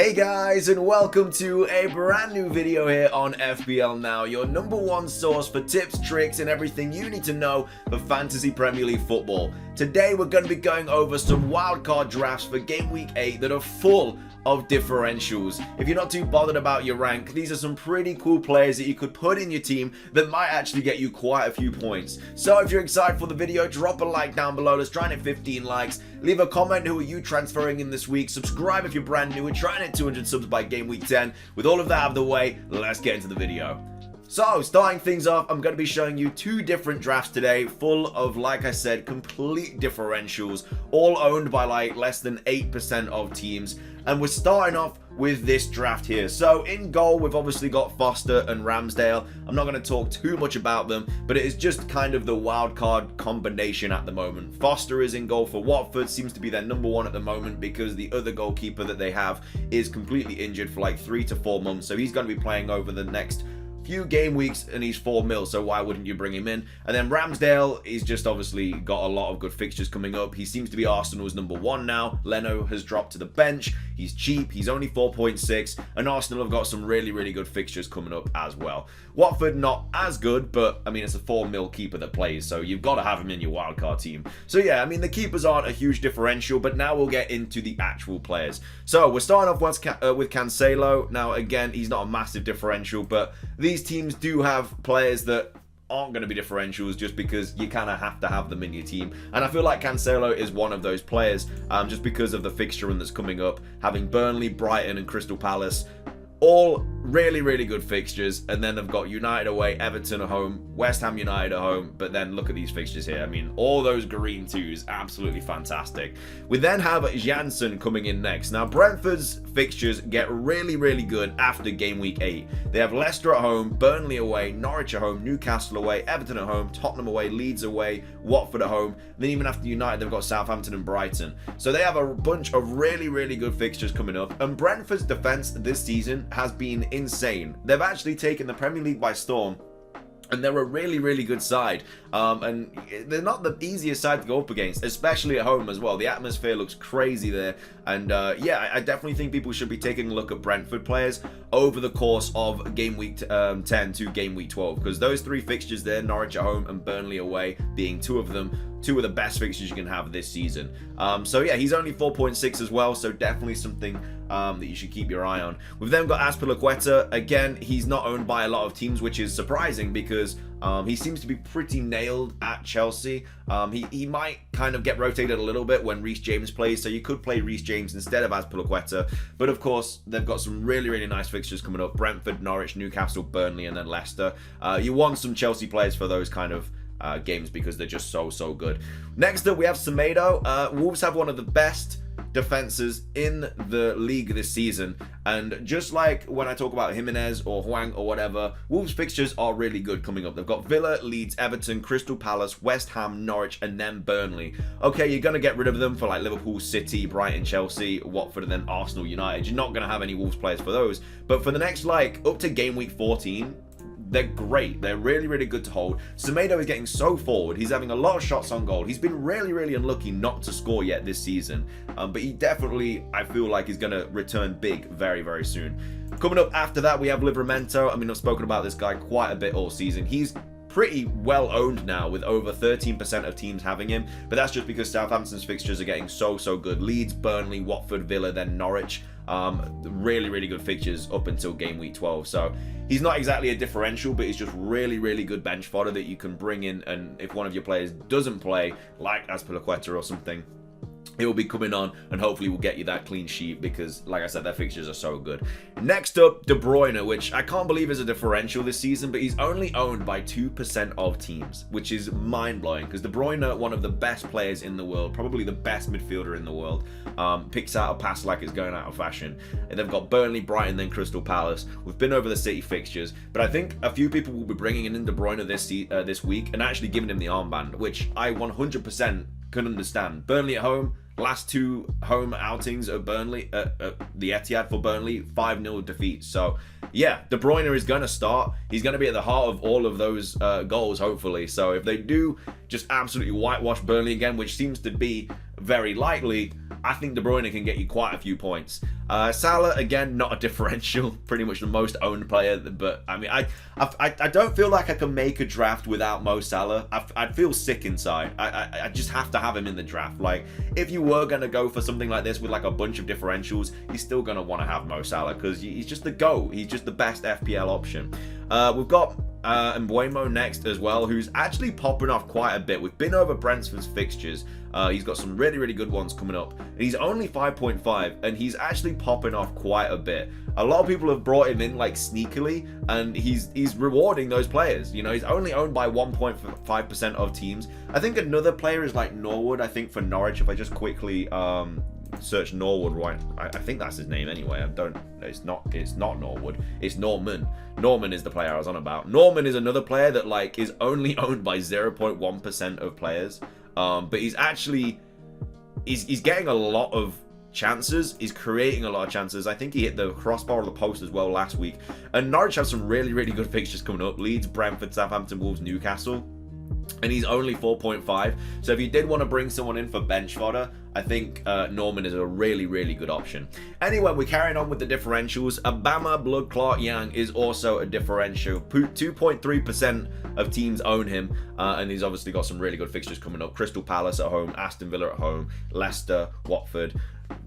Hey guys, and welcome to a brand new video here on FPL Now, your #1 source for tips, tricks, and everything you need to know for Fantasy Premier League football. Today we're going to be going over some wildcard drafts for Game Week 8 that are full of differentials. If you're not too bothered about your rank, these are some pretty cool players that you could put in your team that might actually get you quite a few points. So if you're excited for the video, drop a like down below. Let's try and hit 15 likes. Leave a comment, who are you transferring in this week? Subscribe if you're brand new. We're trying to hit 200 subs by Game Week 10. With all of that out of the way, let's get into the video. So, starting things off, I'm going to be showing you two different drafts today, full of, like I said, complete differentials, all owned by like less than 8% of teams. And we're starting off with this draft here. So in goal, we've obviously got Foster and Ramsdale. I'm not going to talk too much about them, but it is just kind of the wild card combination at the moment. Foster is in goal for Watford, seems to be their #1 at the moment because the other goalkeeper that they have is completely injured for like 3 to 4 months. So he's going to be playing over the next few game weeks and he's 4 mil, so why wouldn't you bring him in? And then Ramsdale is just obviously got a lot of good fixtures coming up. He seems to be Arsenal's #1 now. Leno has dropped to the bench. He's cheap. He's only 4.6, and Arsenal have got some really good fixtures coming up as well. Watford not as good, but I mean it's a 4 mil keeper that plays, so you've got to have him in your wildcard team. So yeah, I mean the keepers aren't a huge differential, but now we'll get into the actual players. So we're starting off with Cancelo. Now again, he's not a massive differential, but these teams do have players that aren't going to be differentials just because you kind of have to have them in your team. And I feel like Cancelo is one of those players just because of the fixture run that's coming up, having Burnley, Brighton and Crystal Palace. All really good fixtures, and then they've got United away, Everton at home, West Ham United at home, but then look at these fixtures here. I mean, all those green twos, absolutely fantastic. We then have Janssen coming in next. Now, Brentford's fixtures get really good after Game Week 8. They have Leicester at home, Burnley away, Norwich at home, Newcastle away, Everton at home, Tottenham away, Leeds away, Watford at home. And then even after United, they've got Southampton and Brighton. So they have a bunch of really good fixtures coming up. And Brentford's defense this season has been insane. They've actually taken the Premier League by storm, and they're a really good side, and they're not the easiest side to go up against, especially at home as well. The atmosphere looks crazy there, and yeah, I definitely think people should be taking a look at Brentford players over the course of Game Week 10 to Game Week 12, because those three fixtures there, Norwich at home and Burnley away, being two of the best fixtures you can have this season. So yeah, he's only 4.6 as well, so definitely something that you should keep your eye on. We've then got Azpilicueta. Again, he's not owned by a lot of teams, which is surprising because he seems to be pretty nailed at Chelsea. He might kind of get rotated a little bit when Reece James plays, so you could play Reece James instead of Azpilicueta. But of course, they've got some really nice fixtures coming up: Brentford, Norwich, Newcastle, Burnley, and then Leicester. You want some Chelsea players for those kind of games because they're just so good. Next up, we have Semedo. Wolves have one of the best defenses in the league this season, and just like when I talk about Jimenez or Hwang or whatever, Wolves fixtures are really good coming up. They've got Villa, Leeds, Everton, Crystal Palace, West Ham, Norwich, and then Burnley. Okay, you're going to get rid of them for like Liverpool, City, Brighton, Chelsea, Watford, and then Arsenal, United. You're not going to have any Wolves players for those, but for the next like up to Game Week 14, they're great. They're really good to hold. Semedo is getting so forward. He's having a lot of shots on goal. He's been really unlucky not to score yet this season. But he definitely, I feel like, is going to return big very soon. Coming up after that, we have Livramento. I mean, I've spoken about this guy quite a bit all season. He's pretty well owned now with over 13% of teams having him, but that's just because Southampton's fixtures are getting so good. Leeds, Burnley, Watford, Villa, then Norwich. Really good fixtures up until Game Week 12. So he's not exactly a differential, but he's just really good bench fodder that you can bring in, and if one of your players doesn't play, like Azpilicueta or something, he'll be coming on and hopefully will get you that clean sheet because, like I said, their fixtures are so good. Next up, De Bruyne, which I can't believe is a differential this season, but he's only owned by 2% of teams, which is mind-blowing because De Bruyne, one of the best players in the world, probably the best midfielder in the world, picks out a pass like it's going out of fashion. And they've got Burnley, Brighton, then Crystal Palace. We've been over the City fixtures, but I think a few people will be bringing in De Bruyne this week and actually giving him the armband, which I 100% can understand. Burnley at home, last two home outings at Burnley, the Etihad for Burnley, 5-0 defeats. So yeah, De Bruyne is going to start. He's going to be at the heart of all of those goals, hopefully. So if they do just absolutely whitewash Burnley again, which seems to be very likely, I think De Bruyne can get you quite a few points. Salah, again, not a differential, pretty much the most owned player, but I mean, I don't feel like I can make a draft without Mo Salah. I'd feel sick inside. I just have to have him in the draft. Like, if you were going to go for something like this with like a bunch of differentials, you're still going to want to have Mo Salah because he's just the GOAT. He's just the best FPL option. We've got Mbeumo next as well, who's actually popping off quite a bit. We've been over Brentford's fixtures. He's got some really good ones coming up. And he's only 5.5, and he's actually popping off quite a bit. A lot of people have brought him in like sneakily, and he's rewarding those players. You know, he's only owned by 1.5% of teams. I think another player is like Norwood. I think for Norwich, if I just quickly search Norwood, right? I think that's his name anyway. It's not Norwood. It's Norman. Norman is the player I was on about. Norman is another player that like is only owned by 0.1% of players. But he's actually he's getting a lot of chances. He's creating a lot of chances. I think he hit the crossbar or the post as well last week. And Norwich have some really good fixtures coming up. Leeds, Brentford, Southampton, Wolves, Newcastle. And he's only 4.5. So if you did want to bring someone in for bench fodder, I think Norman is a really good option. Anyway, we're carrying on with the differentials. Obama Blood Clot Yang is also a differential. 2.3% of teams own him, and he's obviously got some really good fixtures coming up. Crystal Palace at home, Aston Villa at home, Leicester, Watford.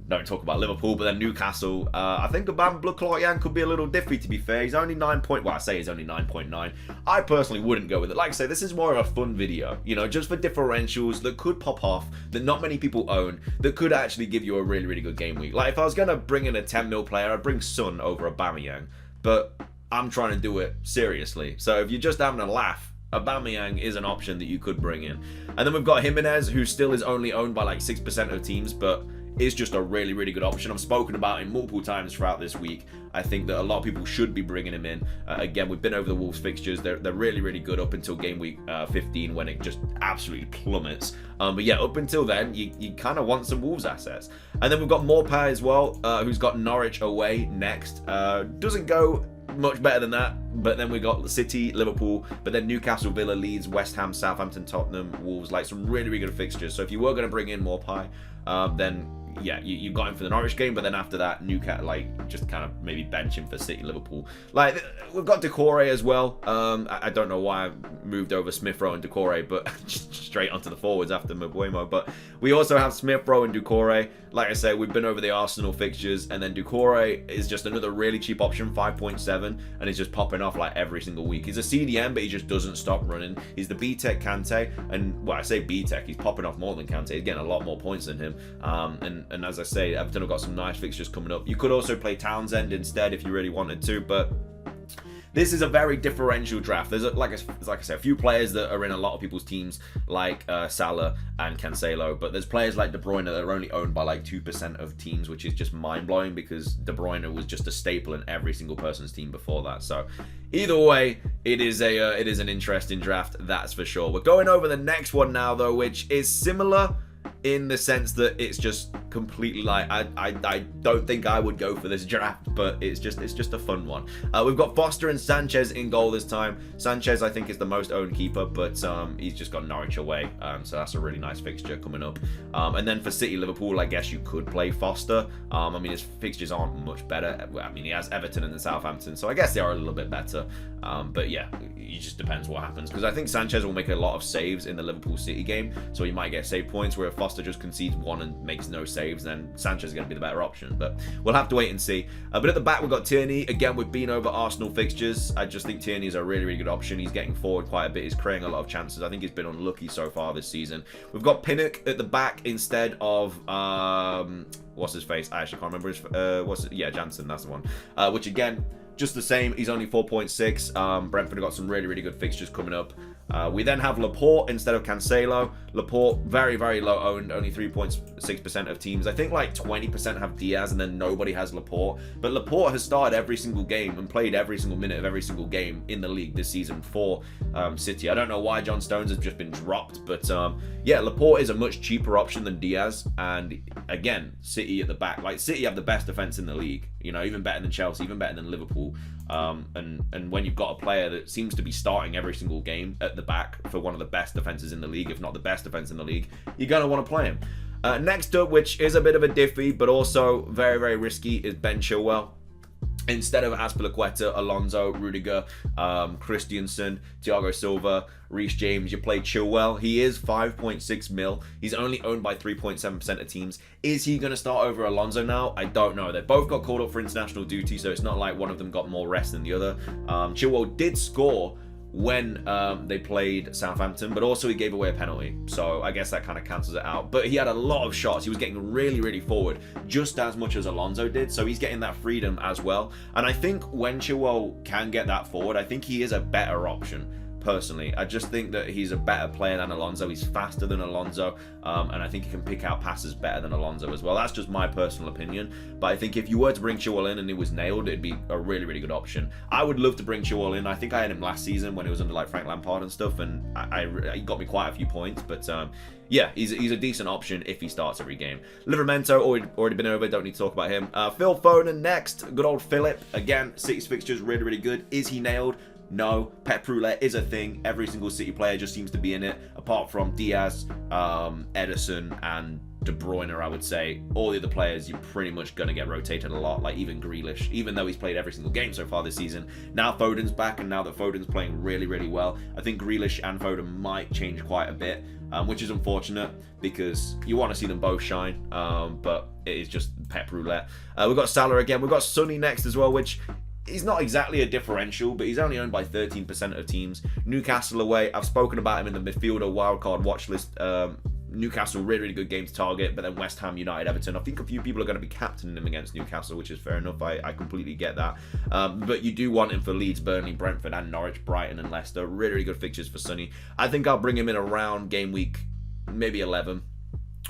Don't talk about Liverpool, but then Newcastle. I think Obama Blood Clot Yang could be a little diffy, to be fair. He's only 9. Well, I say he's only 9.9. I personally wouldn't go with it. Like I say, this is more of a fun video, you know, just for differentials that could pop off, that not many people own, that could actually give you a really good game week. Like, if I was going to bring in a 10 mil player, I'd bring Son over Aubameyang, but I'm trying to do it seriously. So if you're just having a laugh, Aubameyang is an option that you could bring in. And then we've got Jimenez, who still is only owned by like 6% of teams, but is just a really good option. I've spoken about him multiple times throughout this week. I think that a lot of people should be bringing him in. Again, we've been over the Wolves fixtures. They're really good up until game week 15 when it just absolutely plummets. But yeah, up until then, you kind of want some Wolves assets. And then we've got Morpay as well, who's got Norwich away next. Doesn't go much better than that, but then we got City, Liverpool, but then Newcastle, Villa, Leeds, West Ham, Southampton, Tottenham, Wolves, like some really good fixtures. So if you were going to bring in Morpay, then yeah, you got him for the Norwich game, but then after that, Newcastle, like, just kind of maybe bench him for City, Liverpool. Like, we've got Decore as well. I don't know why I moved over Smith Rowe and Decore, but straight onto the forwards after Mbeumo. But we also have Smith Rowe and Decore. Like I say, we've been over the Arsenal fixtures, and then Decore is just another really cheap option, 5.7, and he's just popping off like every single week. He's a CDM, but he just doesn't stop running. He's the B-Tech Kante, and well, I say B-Tech, he's popping off more than Kante. He's getting a lot more points than him. And as I say, Everton have got some nice fixtures coming up. You could also play Townsend instead if you really wanted to, but this is a very differential draft. There's like I said, a few players that are in a lot of people's teams, like Salah and Cancelo, but there's players like De Bruyne that are only owned by like 2% of teams, which is just mind-blowing because De Bruyne was just a staple in every single person's team before that. So either way, it is an interesting draft, that's for sure. We're going over the next one now, though, which is similar in the sense that it's just completely like I don't think I would go for this draft, but it's just a fun one. We've got Foster and Sanchez in goal this time. Sanchez, I think, is the most owned keeper, but he's just got Norwich away, so that's a really nice fixture coming up. And then for City, Liverpool, I guess you could play Foster. I mean, his fixtures aren't much better. I mean, he has Everton and the Southampton, so I guess they are a little bit better. But yeah, it just depends what happens, because I think Sanchez will make a lot of saves in the Liverpool City game, so he might get save points, where if Foster just concedes one and makes no saves, then Sanchez is going to be the better option. But we'll have to wait and see. But at the back, we've got Tierney. Again, we've been over Arsenal fixtures. I just think Tierney is a really good option. He's getting forward quite a bit. He's creating a lot of chances. I think he's been unlucky so far this season. We've got Pinnock at the back instead of what's his face? I actually can't remember his Jansen, that's the one. Which again, just the same. He's only 4.6. Brentford have got some really good fixtures coming up. We then have Laporte instead of Cancelo. Laporte, very low owned, only 3.6% of teams. I think like 20% have Diaz, and then nobody has Laporte. But Laporte has started every single game and played every single minute of every single game in the league this season for City. I don't know why John Stones has just been dropped, but yeah, Laporte is a much cheaper option than Diaz. And again, City at the back. Like, City have the best defense in the league, you know, even better than Chelsea, even better than Liverpool. And when you've got a player that seems to be starting every single game at the back for one of the best defenses in the league, if not the best defense in the league, you're going to want to play him. Next up, which is a bit of a diffie, but also very, very risky, is Ben Chilwell. Instead of Azpilicueta, Alonso, Rudiger, Christensen, Thiago Silva, Reece James, you play Chilwell. He is 5.6 mil. He's only owned by 3.7% of teams. Is he going to start over Alonso now? I don't know. They both got called up for international duty, so it's not like one of them got more rest than the other. Chilwell did score when they played Southampton, but also he gave away a penalty, so I guess that kind of cancels it out. But he had a lot of shots. He was getting really, really forward, just as much as Alonso did, so he's getting that freedom as well. And I think when Chilwell can get that forward, I think he is a better option. Personally, I just think that he's a better player than Alonso. He's faster than Alonso, and I think he can pick out passes better than Alonso as well. That's just my personal opinion, but I think if you were to bring Chilwell in and he was nailed, it'd be a really, really good option. I would love to bring Chilwell in. I think I had him last season when he was under like Frank Lampard and stuff, and he got me quite a few points, but yeah, he's a decent option if he starts every game. Livramento, already been over, don't need to talk about him. Phil Foden next, good old Philip. Again, City's fixtures really, really good. Is he nailed? No. Pep roulette is a thing. Every single City player just seems to be in it, apart from Diaz, Ederson, and De Bruyne, I would say. All the other players, you're pretty much going to get rotated a lot, like even Grealish, even though he's played every single game so far this season. Now Foden's back, and now that Foden's playing really, really well, I think Grealish and Foden might change quite a bit, which is unfortunate because you want to see them both shine, but it is just Pep roulette. We've got Salah again. We've got Sonny next as well, which he's not exactly a differential, but he's only owned by 13% of teams. Newcastle away. I've spoken about him in the midfielder wildcard watch list. Newcastle, really, really good game to target, but then West Ham, United, Everton. I think a few people are going to be captaining him against Newcastle, which is fair enough. I completely get that. But you do want him for Leeds, Burnley, Brentford, and Norwich, Brighton, and Leicester. Really, really good fixtures for Sonny. I think I'll bring him in around game week, maybe 11.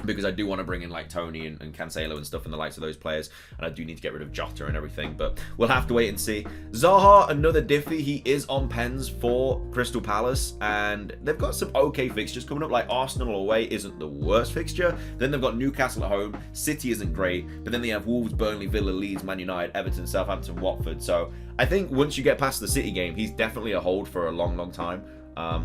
Because I do want to bring in like Tony and Cancelo and stuff and the likes of those players, and I do need to get rid of Jota and everything, but we'll have to wait and see. Zaha, another diffie. He is on pens for Crystal Palace, and they've got some okay fixtures coming up. Like Arsenal away isn't the worst fixture. Then they've got Newcastle at home. City isn't great, but then they have Wolves, Burnley, Villa, Leeds, Man United, Everton, Southampton, Watford. So I think once you get past the City game, he's definitely a hold for a long, long time.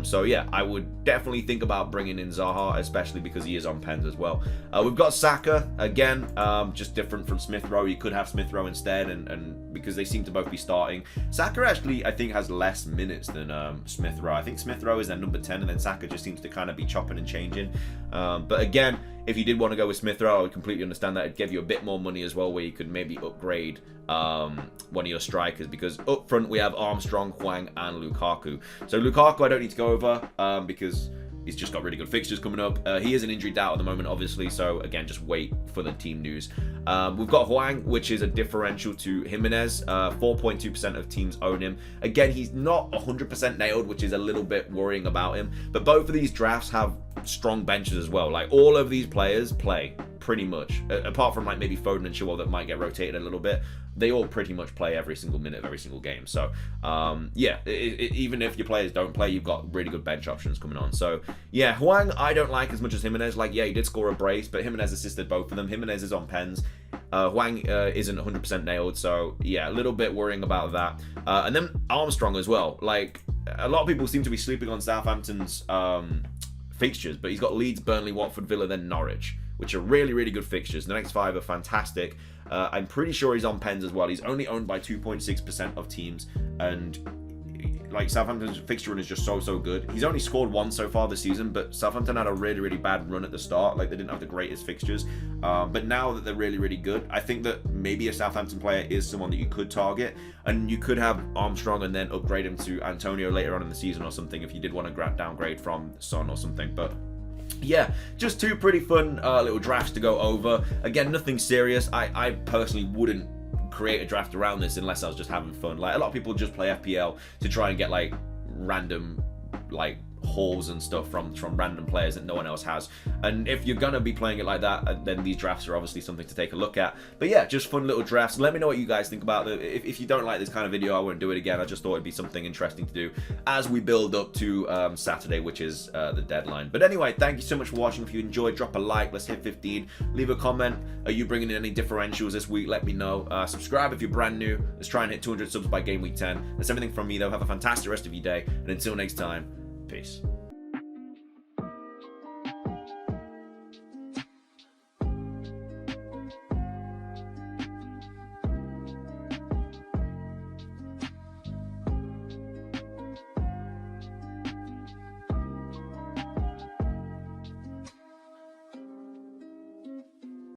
So yeah, I would definitely think about bringing in Zaha, especially because he is on pens as well. We've got Saka again, just different from Smith Rowe. You could have Smith Rowe instead, and because they seem to both be starting. Saka actually, I think, has less minutes than Smith Rowe. I think Smith Rowe is their number 10, and then Saka just seems to kind of be chopping and changing. But again, if you did want to go with Smith Rowe, I would completely understand that. It'd give you a bit more money as well, where you could maybe upgrade one of your strikers, because up front we have Armstrong, Hwang, and Lukaku. So Lukaku I don't need to go over because he's just got really good fixtures coming up. He is an injury doubt at the moment, obviously, so again, just wait for the team news. We've got Hwang, which is a differential to Jimenez. 4.2% of teams own him. Again, he's not 100% nailed, which is a little bit worrying about him, but both of these drafts have strong benches as well. Like, all of these players play pretty much, apart from like maybe Foden and Chilwell that might get rotated a little bit. They all pretty much play every single minute of every single game. So yeah, even if your players don't play, you've got really good bench options coming on. So yeah, Hwang I don't like as much as Jimenez. Like, yeah, he did score a brace, but Jimenez assisted both of them. Jimenez is on pens. Hwang isn't 100% nailed, so yeah, a little bit worrying about that. And then Armstrong as well. Like, a lot of people seem to be sleeping on Southampton's fixtures, but he's got Leeds, Burnley, Watford, Villa, then Norwich, which are really, really good fixtures. The next 5 are fantastic. I'm pretty sure he's on pens as well. He's only owned by 2.6% of teams, and like, Southampton's fixture run is just so good. He's only scored 1 so far this season, but Southampton had a really, really bad run at the start. Like, they didn't have the greatest fixtures, but now that they're really, really good, I think that maybe a Southampton player is someone that you could target, and you could have Armstrong and then upgrade him to Antonio later on in the season or something if you did want to downgrade from Son or something. But yeah, just 2 pretty fun little drafts to go over. Again, nothing serious. I personally wouldn't create a draft around this unless I was just having fun. Like, a lot of people just play FPL to try and get like random like hauls and stuff from random players that no one else has, and if you're gonna be playing it like that, then these drafts are obviously something to take a look at. But yeah, just fun little drafts. Let me know what you guys think about it. If you don't like this kind of video, I won't do it again. I just thought it'd be something interesting to do as we build up to Saturday, which is the deadline. But anyway, thank you so much for watching. If you enjoyed, drop a like. Let's hit 15. Leave a comment. Are you bringing in any differentials this week? Let me know. Subscribe if you're brand new. Let's try and hit 200 subs by game week 10. That's everything from me, though. Have a fantastic rest of your day, and until next time, peace.